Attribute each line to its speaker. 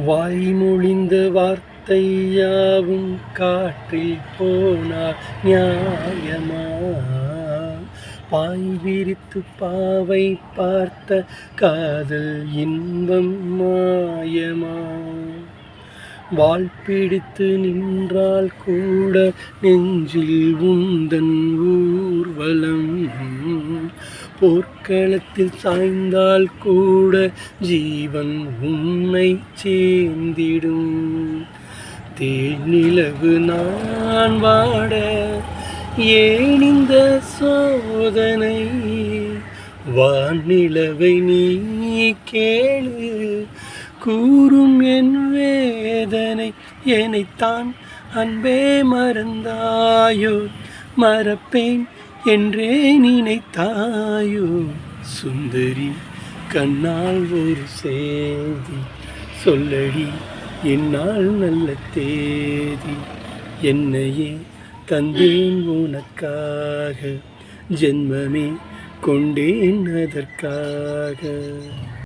Speaker 1: வாய்மொழிந்த வார்த்தையாவும் காற்றில் போனால் நியாயமா? பாய் விரித்து பாவை பார்த்த காதல் இன்பம் மாயமா? வாள் பிடித்து நின்றால் கூட நெஞ்சில் உந்தன் ஊர்வலம், போர்க்களத்தில் சாய்ந்தால் கூட ஜீவன் உன்னை சேர்ந்திடும். தேனிலவு நான் வாட ஏன் இந்த சோதனை? வானிலவை நீ கேளு, கூறும் என் வேதனை. என்னைத்தான் அன்பே மறந்தாயோ, மறப்பேன் என்றே நினைத்தாயோ? சுந்தரி கண்ணால் ஒரு செய்தி சொல்லடி, என்னால் நல்ல தேதி. என்னையே தந்தேன் உனக்காக, ஜென்மமே கொண்டேன் அதற்காக.